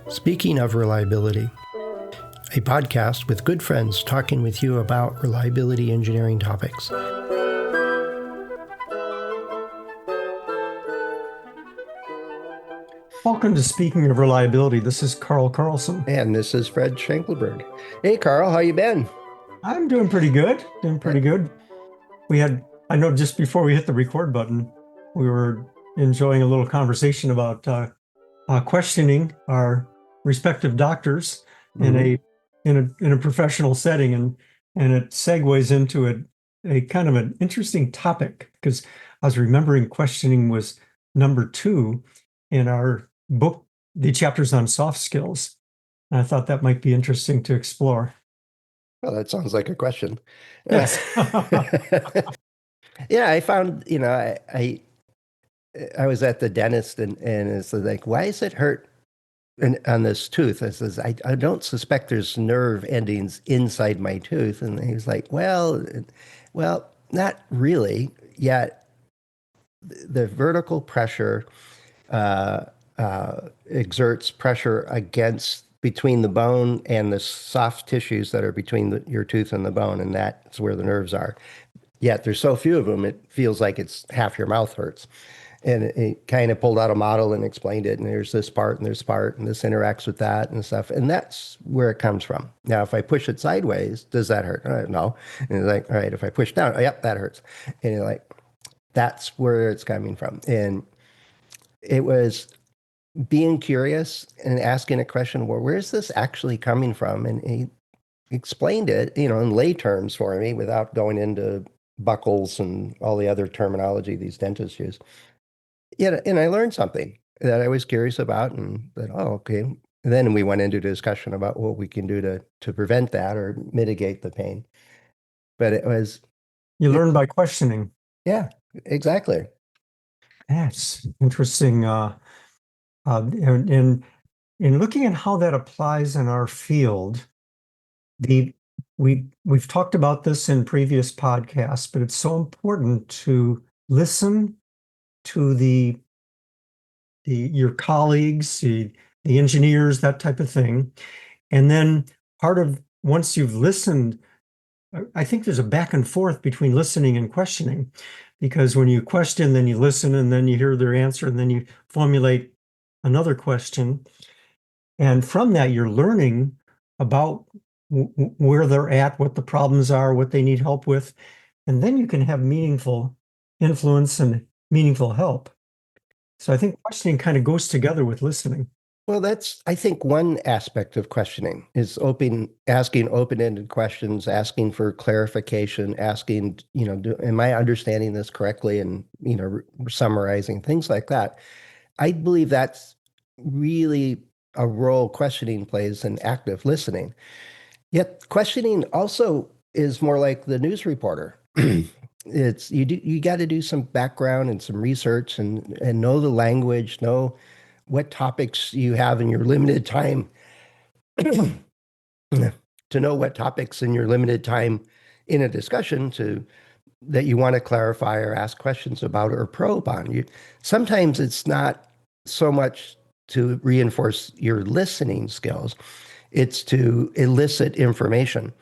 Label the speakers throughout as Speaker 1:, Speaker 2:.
Speaker 1: Speaking of reliability, a podcast with good friends talking with you about reliability engineering topics.
Speaker 2: Welcome to Speaking of Reliability. This is Carl Carlson.
Speaker 1: And this is Fred Schenkelberg. Hey, Carl, how you been?
Speaker 2: I'm doing pretty good. I know just before we hit the record button, we were enjoying a little conversation about questioning our respective doctors in a professional setting, and it segues into a kind of an interesting topic, because I was remembering questioning was number 2 in our book, the chapters on soft skills. And I thought that might be interesting to explore.
Speaker 1: Well, that sounds like a question.
Speaker 2: Yes.
Speaker 1: Yeah, I found, I was at the dentist and it's like, why is it hurt on this tooth? I says, I don't suspect there's nerve endings inside my tooth. And he was like, well, not really. Yet the vertical pressure exerts pressure between the bone and the soft tissues that are between your tooth and the bone, and that's where the nerves are. Yet there's so few of them, it feels like it's half your mouth hurts. And it kind of pulled out a model and explained it. And there's this part and this part, and this interacts with that and stuff. And that's where it comes from. Now, if I push it sideways, does that hurt? No. And it's like, all right, if I push down, yep, that hurts. And you're like, that's where it's coming from. And it was being curious and asking a question, well, where's this actually coming from? And he explained it, in lay terms for me without going into buckles and all the other terminology these dentists use. Yeah, and I learned something that I was curious about, and that, oh, okay. And then we went into discussion about what we can do to prevent that or mitigate the pain. But it was...
Speaker 2: You learn by questioning.
Speaker 1: Yeah, exactly.
Speaker 2: That's interesting. And in looking at how that applies in our field, we've talked about this in previous podcasts, but it's so important to listen to your colleagues, the engineers, that type of thing. And then once you've listened, I think there's a back and forth between listening and questioning, because when you question, then you listen, and then you hear their answer, and then you formulate another question. And from that, you're learning about where they're at, what the problems are, what they need help with. And then you can have meaningful influence and meaningful help. So I think questioning kind of goes together with listening.
Speaker 1: Well, that's, I think, one aspect of questioning is asking open-ended questions, asking for clarification, asking, am I understanding this correctly? And, summarizing things like that. I believe that's really a role questioning plays in active listening. Yet questioning also is more like the news reporter. You got to do some background and some research and know the language, know what topics you have in your limited time, to know what topics in your limited time in a discussion that you want to clarify or ask questions about or probe on. Sometimes it's not so much to reinforce your listening skills, it's to elicit information.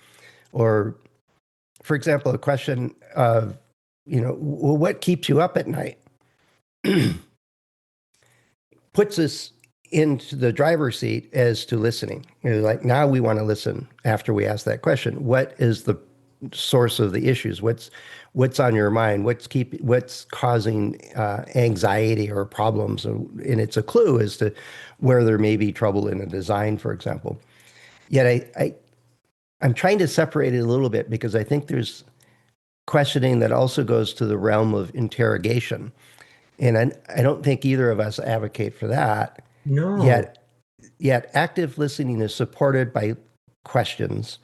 Speaker 1: Or, for example, a question of, well, what keeps you up at night? Puts us into the driver's seat as to listening. Like, now we want to listen after we ask that question. What is the source of the issues? What's on your mind? What's causing anxiety or problems? And it's a clue as to where there may be trouble in a design, for example. Yet I'm trying to separate it a little bit, because I think there's questioning that also goes to the realm of interrogation. And I don't think either of us advocate for that.
Speaker 2: No.
Speaker 1: Yet active listening is supported by questions.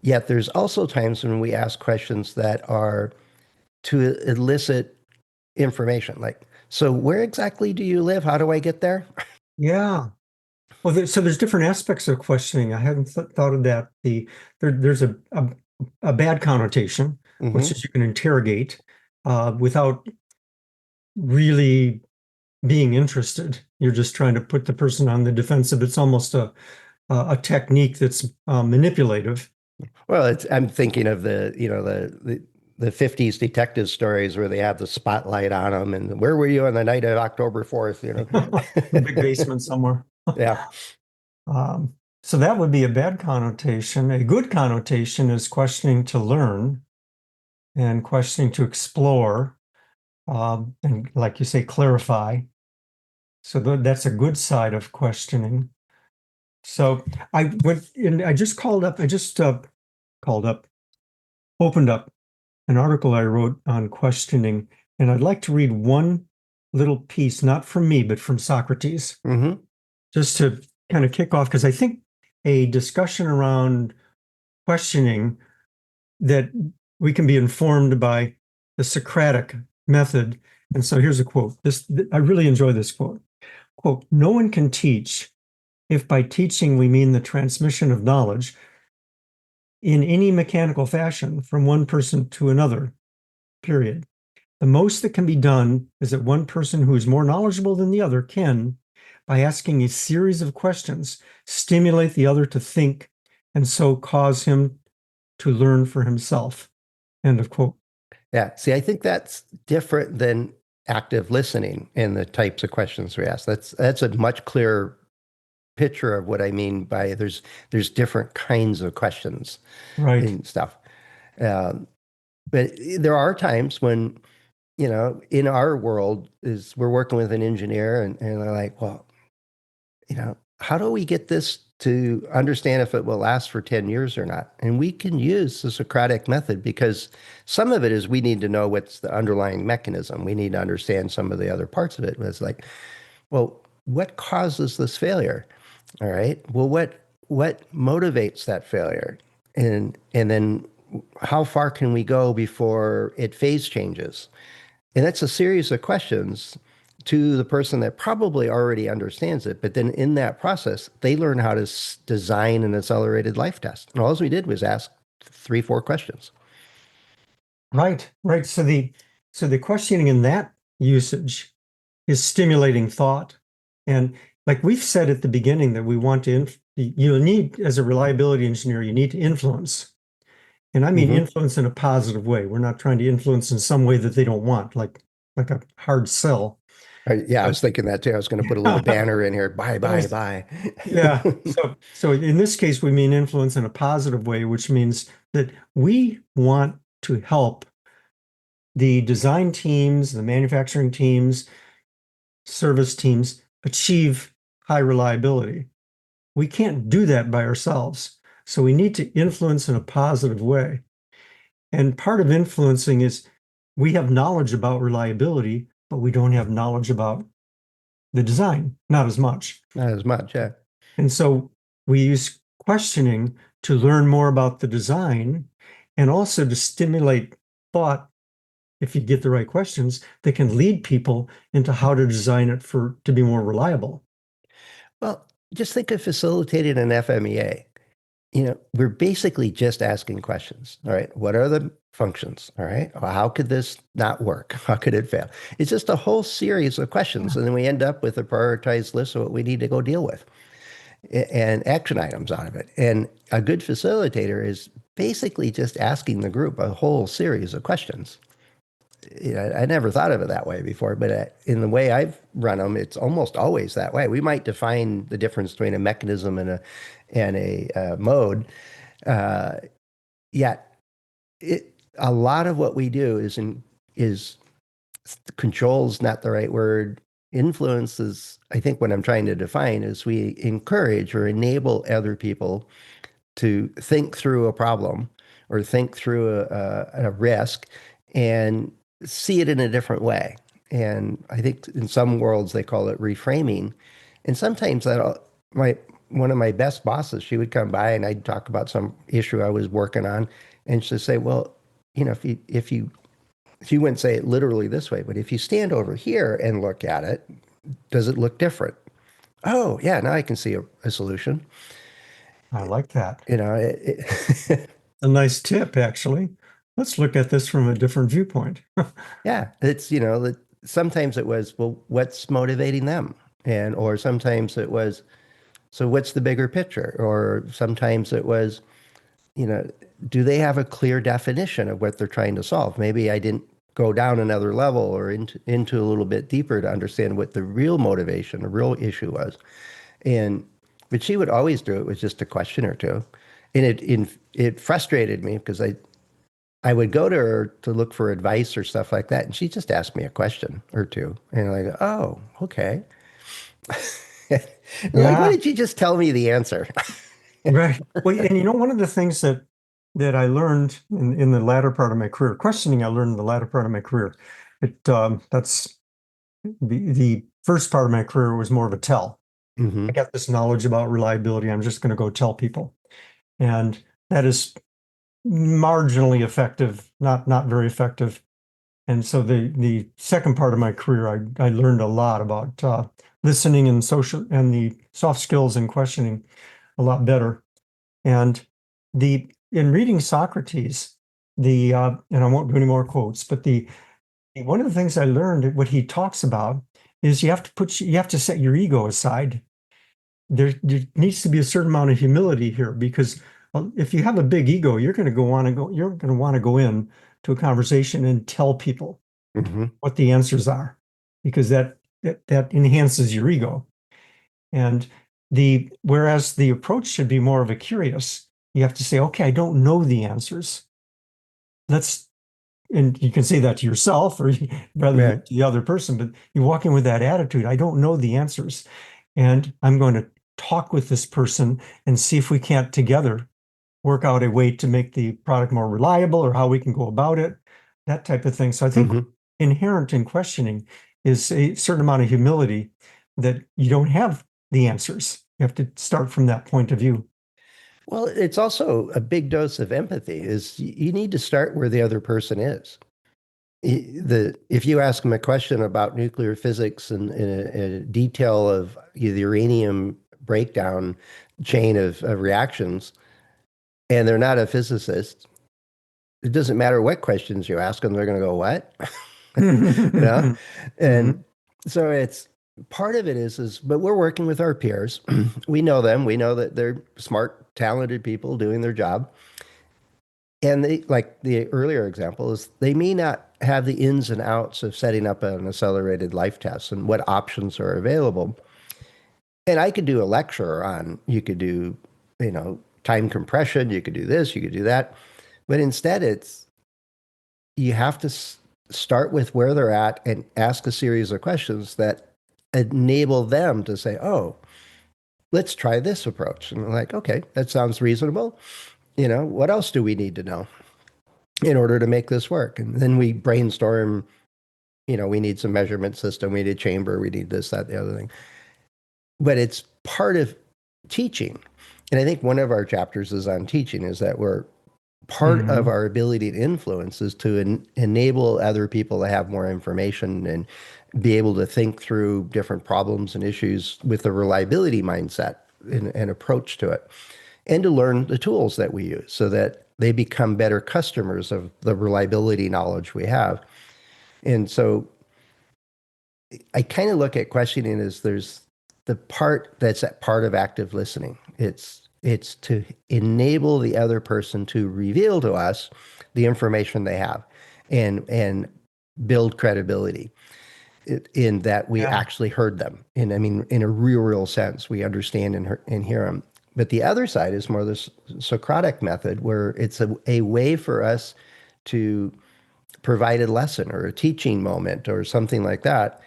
Speaker 1: Yet there's also times when we ask questions that are to elicit information. Like, so where exactly do you live? How do I get there?
Speaker 2: Yeah. Well, so there's different aspects of questioning. I hadn't thought of that. There's a bad connotation, which is you can interrogate without really being interested. You're just trying to put the person on the defensive. It's almost a technique that's manipulative.
Speaker 1: Well, I'm thinking of the 50s detective stories where they have the spotlight on them and where were you on the night of October 4th, you
Speaker 2: The big
Speaker 1: know?
Speaker 2: basement somewhere.
Speaker 1: Yeah.
Speaker 2: Um, so that would be a bad connotation. A good connotation is questioning to learn and questioning to explore, and like you say, clarify. So that's a good side of questioning. So I went and I just called up, I just called up, opened up an article I wrote on questioning, and I'd like to read one little piece, not from me, but from Socrates,
Speaker 1: Hmm.
Speaker 2: just to kind of kick off, because I think a discussion around questioning that we can be informed by the Socratic method. And so here's a quote. I really enjoy this quote. Quote, no one can teach if by teaching we mean the transmission of knowledge in any mechanical fashion from one person to another, period. The most that can be done is that one person who is more knowledgeable than the other can, by asking a series of questions, stimulate the other to think and so cause him to learn for himself. End of quote.
Speaker 1: Yeah. See, I think that's different than active listening in the types of questions we ask. That's a much clearer picture of what I mean by there's different kinds of questions
Speaker 2: Right.
Speaker 1: and stuff. Um, but there are times when, in our world is we're working with an engineer and they're like, well, how do we get this to understand if it will last for 10 years or not? And we can use the Socratic method because some of it is we need to know what's the underlying mechanism. We need to understand some of the other parts of it. It's like, well, what causes this failure? All right. Well, what motivates that failure? And then how far can we go before it phase changes? And that's a series of questions to the person that probably already understands it. But then in that process, they learn how to design an accelerated life test. And all we did was ask three, four questions.
Speaker 2: Right. Right. So the questioning in that usage is stimulating thought. And like we've said at the beginning that we want to you need, as a reliability engineer, you need to influence. And I mean
Speaker 1: Hmm.
Speaker 2: influence in a positive way. We're not trying to influence in some way that they don't want, like a hard sell.
Speaker 1: Yeah, I
Speaker 2: But
Speaker 1: was thinking that too. I was going to put a little banner in here. Bye, bye,
Speaker 2: yes,
Speaker 1: bye.
Speaker 2: yeah. So in this case, we mean influence in a positive way, which means that we want to help the design teams, the manufacturing teams, service teams achieve high reliability. We can't do that by ourselves. So we need to influence in a positive way. And part of influencing is we have knowledge about reliability, but we don't have knowledge about the design, not as much.
Speaker 1: Not as much. Yeah.
Speaker 2: And so we use questioning to learn more about the design and also to stimulate thought if you get the right questions that can lead people into how to design it to be more reliable.
Speaker 1: Well, just think of facilitating an FMEA. We're basically just asking questions. All right. What are the functions? All right. Well, how could this not work? How could it fail? It's just a whole series of questions. And then we end up with a prioritized list of what we need to go deal with and action items out of it. And a good facilitator is basically just asking the group a whole series of questions. I never thought of it that way before, but in the way I've run them, it's almost always that way. We might define the difference between a mechanism and a mode, uh, yet a lot of what we do is controls not the right word. Influence is, I think, what I'm trying to define is we encourage or enable other people to think through a problem or think through a risk and see it in a different way. And I think in some worlds they call it reframing. And sometimes my one of my best bosses, she would come by and I'd talk about some issue I was working on, and she'd say, "Well, if you she wouldn't say it literally this way, but if you stand over here and look at it, does it look different?" Oh, yeah, now I can see a solution.
Speaker 2: I like that.
Speaker 1: You know,
Speaker 2: A nice tip, actually. Let's look at this from a different viewpoint.
Speaker 1: yeah, sometimes it was, well, what's motivating them? And, or sometimes it was, so what's the bigger picture? Or sometimes it was, you know, do they have a clear definition of what they're trying to solve? Maybe I didn't go down another level or into a little bit deeper to understand what the real motivation, the real issue was. And but she would always do it with just a question or two. And it frustrated me because I would go to her to look for advice or stuff like that, and she just asked me a question or two. And I go, oh, okay. Like, why
Speaker 2: Yeah,
Speaker 1: did you just tell me the answer?
Speaker 2: right. Well, and one of the things that I learned in the latter part of my career, questioning, I learned in the latter part of my career. That's the first part of my career was more of a tell. I
Speaker 1: Hmm.
Speaker 2: got this knowledge about reliability. I'm just going to go tell people, and that is marginally effective, not very effective. And so the second part of my career, I learned a lot about listening and social and the soft skills and questioning a lot better. And the in reading Socrates, and I won't do any more quotes, but the one of the things I learned, what he talks about, is you have to set your ego aside. There needs to be a certain amount of humility here because if you have a big ego, you're going to want to go in to a conversation and tell people
Speaker 1: Hmm.
Speaker 2: what the answers are because that enhances your ego. And whereas the approach should be more of a curious, you have to say, okay, I don't know the answers. Let's, and you can say that to yourself or rather than
Speaker 1: Right.
Speaker 2: to the other person, but you walk in with that attitude, I don't know the answers. And I'm going to talk with this person and see if we can't together work out a way to make the product more reliable or how we can go about it, that type of thing. So I think
Speaker 1: Hmm.
Speaker 2: inherent in questioning is a certain amount of humility that you don't have the answers. You have to start from that point of view.
Speaker 1: Well, it's also a big dose of empathy is you need to start where the other person is. If you ask them a question about nuclear physics and a detail of the uranium breakdown chain of reactions, and they're not a physicist, it doesn't matter what questions you ask them, they're going to go, what? You know? And
Speaker 2: Mhm.
Speaker 1: so it's part of it is, but we're working with our peers. We know them. We know that they're smart, talented people doing their job. And they, like the earlier example, is they may not have the ins and outs of setting up an accelerated life test and what options are available. And I could do a lecture on, you could do, time compression, you could do this, you could do that. But instead, you have to start with where they're at and ask a series of questions that enable them to say, oh, let's try this approach. And I'm like, okay, that sounds reasonable. What else do we need to know in order to make this work? And then we brainstorm, we need some measurement system, we need a chamber, we need this, that, the other thing. But it's part of teaching. And I think one of our chapters is on teaching, is that we're part of
Speaker 2: Mhm.
Speaker 1: our ability to influence is to enable other people to have more information and be able to think through different problems and issues with a reliability mindset and approach to it, and to learn the tools that we use so that they become better customers of the reliability knowledge we have. And so I kind of look at questioning as there's the part that's that part of active listening. It's to enable the other person to reveal to us the information they have and build credibility in that we
Speaker 2: Yeah.
Speaker 1: actually heard them. And I mean, in a real sense, we understand and hear them. But the other side is more this Socratic method where it's a way for us to provide a lesson or a teaching moment or something like that.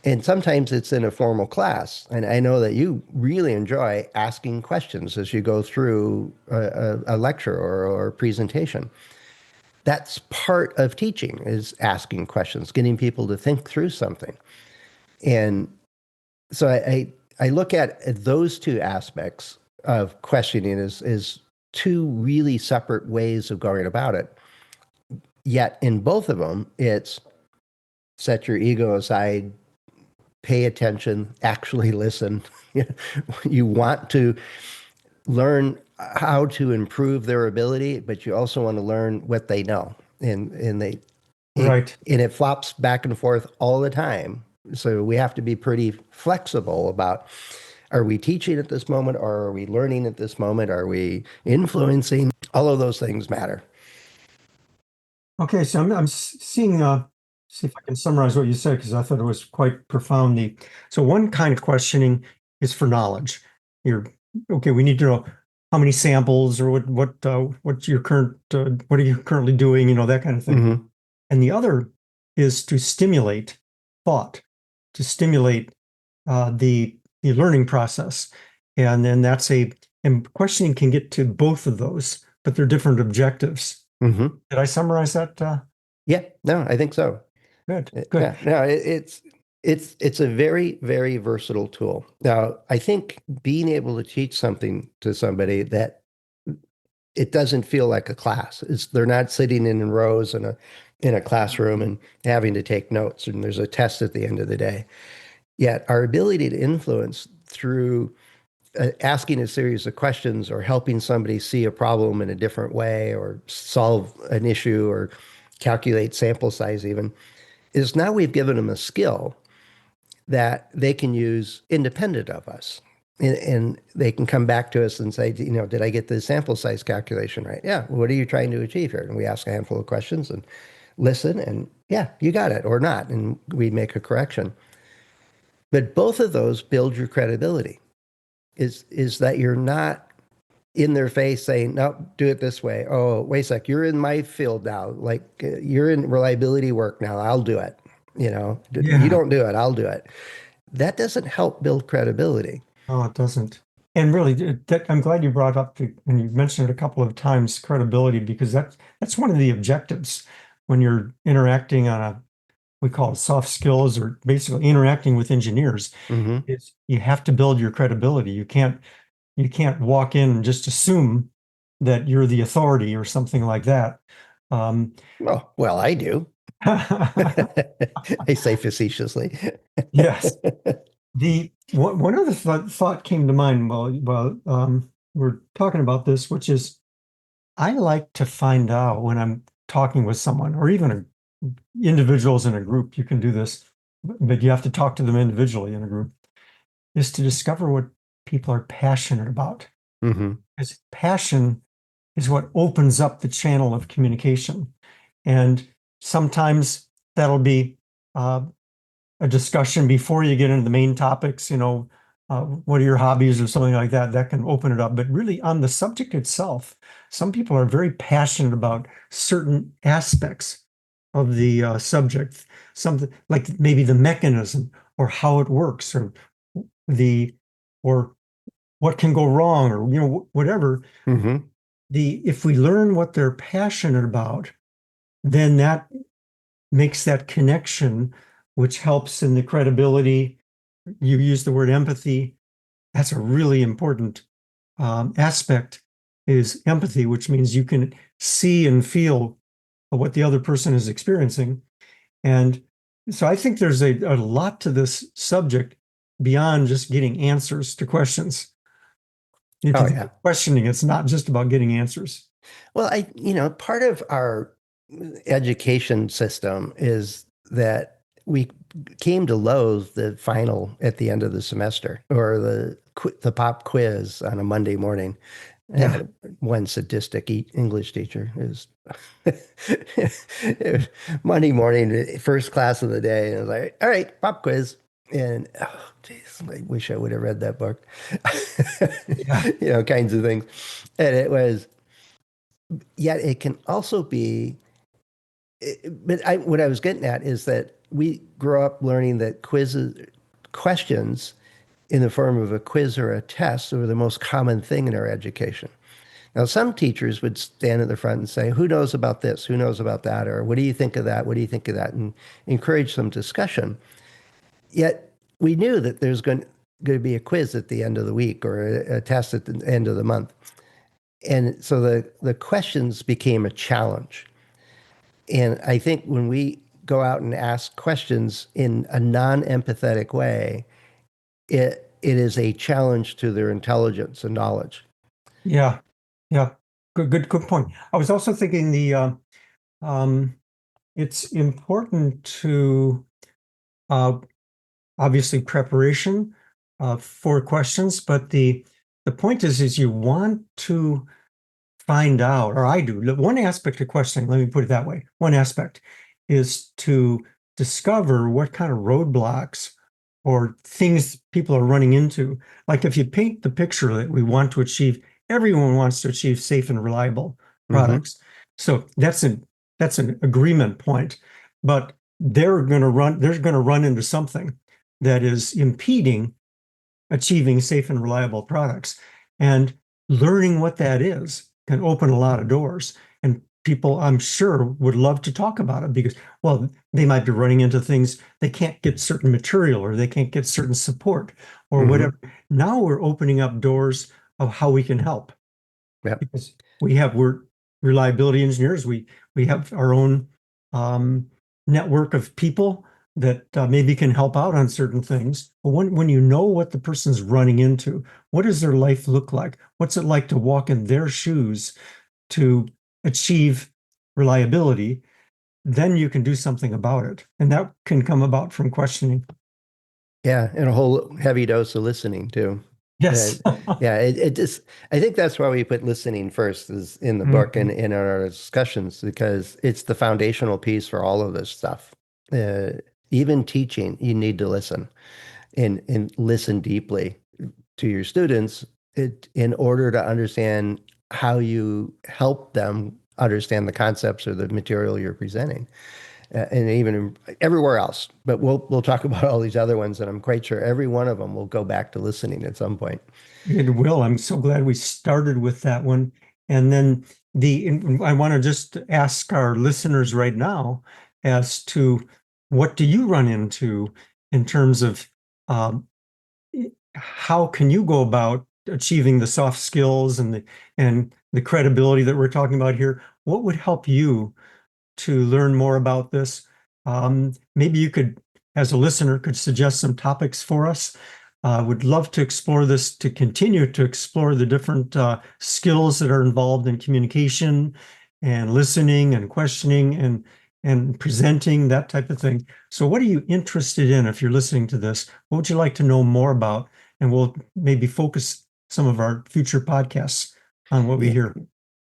Speaker 1: And sometimes it's in a formal class. And I know that you really enjoy asking questions as you go through a lecture or a presentation. That's part of teaching, is asking questions, getting people to think through something. And so I look at those two aspects of questioning as two really separate ways of going about it. Yet in both of them, it's set your ego aside, pay attention, actually listen. You want to learn how to improve their ability, but you also want to learn what they know. And they
Speaker 2: Right.
Speaker 1: And it flops back and forth all the time. So we have to be pretty flexible about, are we teaching at this moment, or are we learning at this moment? Are we influencing? All of those things matter.
Speaker 2: Okay, so seeing, see if I can summarize what you said because I thought it was quite profound. So one kind of questioning is for knowledge. You're okay. We need to know how many samples or what's your current what are you currently doing? That kind of thing.
Speaker 1: Hmm.
Speaker 2: And the other is to stimulate thought, to stimulate the learning process, and then and questioning can get to both of those, but they're different objectives.
Speaker 1: Hmm.
Speaker 2: Did I summarize that?
Speaker 1: Yeah, no, I think so.
Speaker 2: Good, good.
Speaker 1: Yeah, no, it's a very, very versatile tool. Now, I think being able to teach something to somebody that it doesn't feel like a class. They're not sitting in rows in a classroom and having to take notes, and there's a test at the end of the day. Yet our ability to influence through asking a series of questions, or helping somebody see a problem in a different way, or solve an issue, or calculate sample size even, is now we've given them a skill that they can use independent of us. And they can come back to us and say, did I get the sample size calculation right? Yeah. What are you trying to achieve here? And we ask a handful of questions and listen, and yeah, you got it or not. And we make a correction. But both of those build your credibility, is that you're not in their face saying, no, do it this way. Oh, wait a sec, you're in my field now. Like, you're in reliability work now. I'll do it. You
Speaker 2: Yeah.
Speaker 1: don't do it, I'll do it. That doesn't help build credibility.
Speaker 2: Oh, it doesn't. And really, I'm glad you brought up and you mentioned it a couple of times, credibility, because that's one of the objectives when you're interacting on we call it soft skills, or basically interacting with engineers,
Speaker 1: Hmm.
Speaker 2: is you have to build your credibility. You can't walk in and just assume that you're the authority or something like that. Um,
Speaker 1: Well, I do. I say facetiously.
Speaker 2: yes. The one other thought came to mind while we're talking about this, which is I like to find out when I'm talking with someone, or even individuals in a group. You can do this, but you have to talk to them individually in a group, is to discover what people are passionate about.
Speaker 1: Hmm.
Speaker 2: Because passion is what opens up the channel of communication. And sometimes that'll be uh, a discussion before you get into the main topics, what are your hobbies or something like that, that can open it up. But really, on the subject itself, some people are very passionate about certain aspects of the subject, something like maybe the mechanism or how it works, the or what can go wrong, or whatever.
Speaker 1: Hmm.
Speaker 2: If we learn what they're passionate about, then that makes that connection, which helps in the credibility. You use the word empathy. That's a really important aspect, is empathy, which means you can see and feel what the other person is experiencing. And so I think there's a lot to this subject beyond just getting answers to questions. If
Speaker 1: Oh,
Speaker 2: you think
Speaker 1: yeah.
Speaker 2: of questioning, it's not just about getting answers.
Speaker 1: Well, part of our education system is that we came to loathe the final at the end of the semester, or the pop quiz on a Monday morning. I
Speaker 2: Yeah.
Speaker 1: had one sadistic English teacher. Monday morning, first class of the day, and I was like, "All right, pop quiz." And oh, geez, I wish I would have read that book.
Speaker 2: Yeah.
Speaker 1: Kinds of things. And it was, yet it can also be, what I was getting at is that we grow up learning that questions in the form of a quiz or a test are the most common thing in our education. Now, some teachers would stand at the front and say, who knows about this? Who knows about that? Or what do you think of that? What do you think of that? And encourage some discussion. Yet we knew that there's going to be a quiz at the end of the week, or a test at the end of the month. And so the questions became a challenge. And I think when we go out and ask questions in a non-empathetic way, it is a challenge to their intelligence and knowledge.
Speaker 2: Yeah. Yeah. Good point. I was also thinking um, it's important to obviously preparation for questions, but the point is you want to find out, or I do. One aspect of questioning, let me put it that way. One aspect is to discover what kind of roadblocks or things people are running into. Like if you paint the picture that we want to achieve, everyone wants to achieve safe and reliable
Speaker 1: Mm-hmm.
Speaker 2: products. So that's an agreement point. But they're going to run into something that is impeding achieving safe and reliable products. And learning what that is can open a lot of doors. And people, I'm sure, would love to talk about it because, well, they might be running into things they can't get certain material or they can't get certain support or
Speaker 1: Mm-hmm.
Speaker 2: whatever. Now we're opening up doors of how we can help
Speaker 1: Yep.
Speaker 2: because we're reliability engineers. We have our own um, network of people that maybe can help out on certain things. But when you know what the person's running into, what does their life look like? What's it like to walk in their shoes to achieve reliability? Then you can do something about it, and that can come about from questioning.
Speaker 1: Yeah, and a whole heavy dose of listening too. Uh,
Speaker 2: Yes.
Speaker 1: yeah, it just, I think that's why we put listening first is in the book and
Speaker 2: Mhm.
Speaker 1: in our discussions, because it's the foundational piece for all of this stuff. Uh, Even teaching, you need to listen and listen deeply to your students in order to understand how you help them understand the concepts or the material you're presenting, and even everywhere else. But we'll talk about all these other ones, and I'm quite sure every one of them will go back to listening at some point.
Speaker 2: It will. I'm so glad we started with that one. And then I want to just ask our listeners right now as to what do you run into in terms of um, how can you go about achieving the soft skills and the credibility that we're talking about here? What would help you to learn more about this? Maybe you could, as a listener, could suggest some topics for us. Would love to explore this, to continue to explore the different skills that are involved in communication and listening and questioning and presenting, that type of thing. So what are you interested in if you're listening to this? What would you like to know more about? And we'll maybe focus some of our future podcasts on what we
Speaker 1: Yeah,
Speaker 2: hear.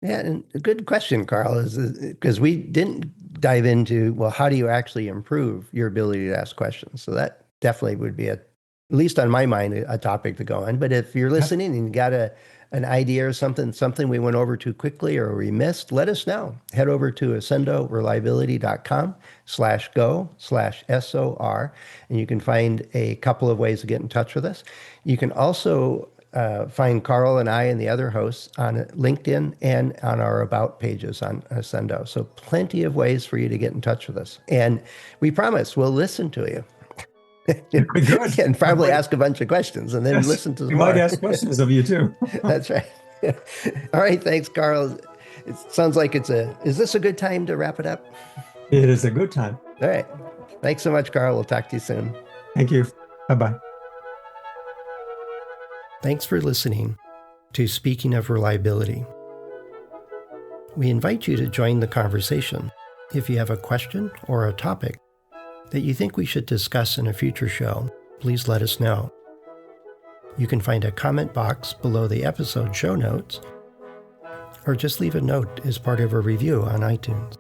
Speaker 1: yeah, and a good question, Carl, is because we didn't dive into, well, how do you actually improve your ability to ask questions? So that definitely would be at least on my mind, a topic to go on. But if you're
Speaker 2: Yep.
Speaker 1: listening and you got an idea or something we went over too quickly or we missed, let us know. Head over to accendoreliability.com/go/SOR, and you can find a couple of ways to get in touch with us. You can also find Carl and I and the other hosts on LinkedIn and on our About pages on Ascendo. So plenty of ways for you to get in touch with us. And we promise we'll listen to you.
Speaker 2: Very good.
Speaker 1: And probably ask a bunch of questions and then
Speaker 2: Yes,
Speaker 1: listen to
Speaker 2: we
Speaker 1: some
Speaker 2: might
Speaker 1: more.
Speaker 2: ask questions of you too.
Speaker 1: That's right. All right. Thanks, Carl. It sounds like is this a good time to wrap it up?
Speaker 2: It is a good time.
Speaker 1: All right. Thanks so much, Carl. We'll talk to you soon.
Speaker 2: Thank you. Bye-bye.
Speaker 1: Thanks for listening to Speaking of Reliability. We invite you to join the conversation. If you have a question or a topic that you think we should discuss in a future show, please let us know. You can find a comment box below the episode show notes, or just leave a note as part of a review on iTunes.